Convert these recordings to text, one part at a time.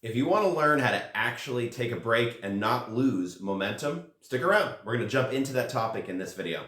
If you want to learn how to actually take a break and not lose momentum, stick around. We're going to jump into that topic in this video.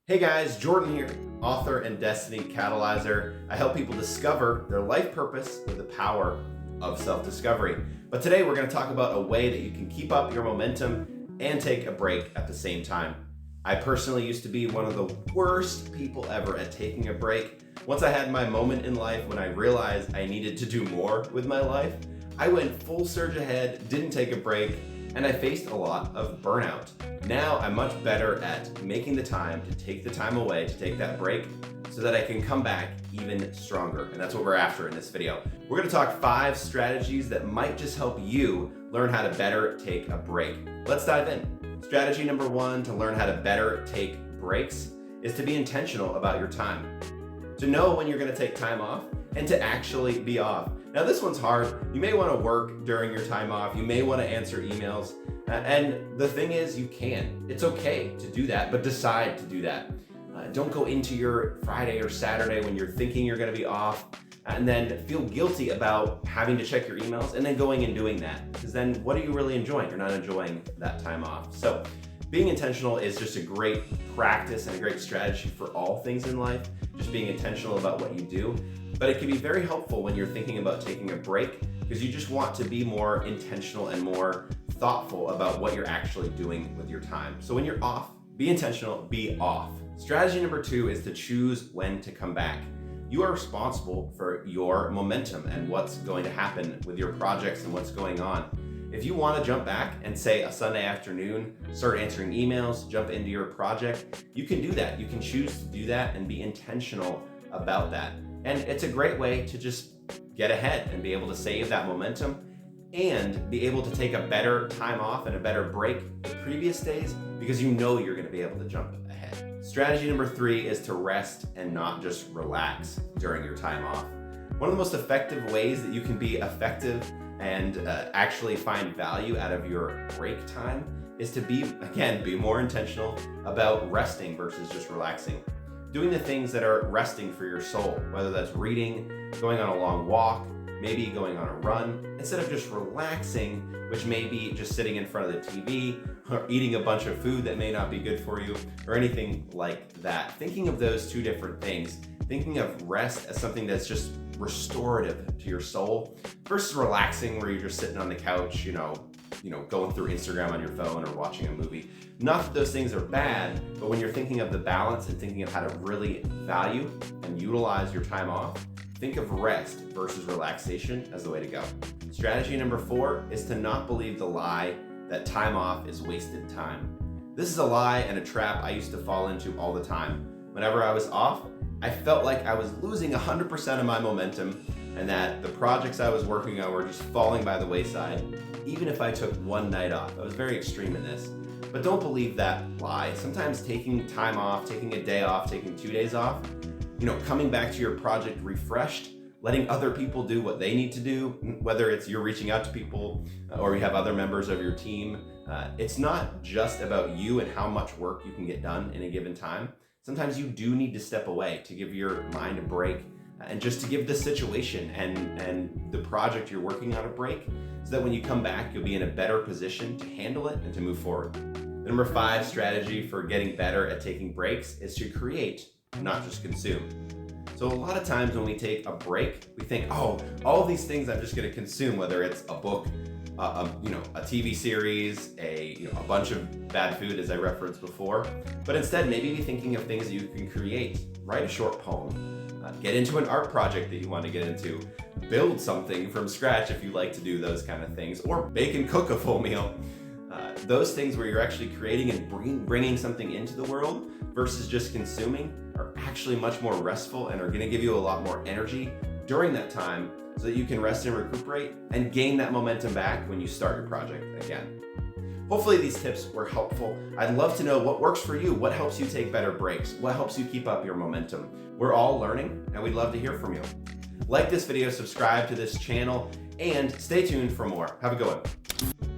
Hey guys, Jordan here, author and Destiny Catalyzer. I help people discover their life purpose with the power of self-discovery. But today we're going to talk about a way that you can keep up your momentum and take a break at the same time. I personally used to be one of the worst people ever at taking a break. Once I had my moment in life when I realized I needed to do more with my life, I went full surge ahead, didn't take a break, and I faced a lot of burnout. Now I'm much better at making the time to take the time away to take that break so that I can come back even stronger. And that's what we're after in this video. We're gonna talk 5 strategies that might just help you learn how to better take a break. Let's dive in. Strategy number 1 to learn how to better take breaks is to be intentional about your time. To know when you're gonna take time off and to actually be off. Now this one's hard. You may wanna work during your time off. You may wanna answer emails. And the thing is, you can. It's okay to do that, but decide to do that. Don't go into your Friday or Saturday when you're thinking you're gonna be off and then feel guilty about having to check your emails and then going and doing that. Because then what are you really enjoying? You're not enjoying that time off. So being intentional is just a great practice and a great strategy for all things in life, just being intentional about what you do. But it can be very helpful when you're thinking about taking a break because you just want to be more intentional and more thoughtful about what you're actually doing with your time. So when you're off, be intentional, be off. Strategy number 2 is to choose when to come back. You are responsible for your momentum and what's going to happen with your projects and what's going on. If you want to jump back and say a Sunday afternoon, start answering emails, jump into your project, you can do that. You can choose to do that and be intentional about that. And it's a great way to just get ahead and be able to save that momentum and be able to take a better time off and a better break the previous days because you know you're going to be able to jump ahead. Strategy number 3 is to rest and not just relax during your time off. One of the most effective ways that you can be effective and actually find value out of your break time is to be more intentional about resting versus just relaxing. Doing the things that are resting for your soul, whether that's reading, going on a long walk, maybe going on a run, instead of just relaxing, which may be just sitting in front of the TV or eating a bunch of food that may not be good for you or anything like that. Thinking of those 2 different things, thinking of rest as something that's just restorative to your soul versus relaxing where you're just sitting on the couch, going through Instagram on your phone or watching a movie. Not that those things are bad, but when you're thinking of the balance and thinking of how to really value and utilize your time off, think of rest versus relaxation as the way to go. Strategy number 4 is to not believe the lie that time off is wasted time. This is a lie and a trap I used to fall into all the time. Whenever I was off, I felt like I was losing 100% of my momentum and that the projects I was working on were just falling by the wayside, even if I took one night off. I was very extreme in this. But don't believe that lie. Sometimes taking time off, taking a day off, taking 2 days off, coming back to your project refreshed, letting other people do what they need to do, whether it's you're reaching out to people or you have other members of your team. It's not just about you and how much work you can get done in a given time. Sometimes you do need to step away to give your mind a break and just to give the situation and the project you're working on a break so that when you come back, you'll be in a better position to handle it and to move forward. The number 5 strategy for getting better at taking breaks is to create, not just consume. So a lot of times when we take a break, we think, oh, all of these things I'm just going to consume, whether it's a book, a TV series, a bunch of bad food, as I referenced before. But instead, maybe be thinking of things that you can create. Write a short poem. Get into an art project that you want to get into. Build something from scratch if you like to do those kind of things. Or bake and cook a full meal. Those things where you're actually creating and bringing something into the world versus just consuming are actually much more restful and are going to give you a lot more energy during that time so that you can rest and recuperate and gain that momentum back when you start your project again. Hopefully these tips were helpful. I'd love to know what works for you, what helps you take better breaks, what helps you keep up your momentum. We're all learning and we'd love to hear from you. Like this video, subscribe to this channel, and stay tuned for more. Have a good one.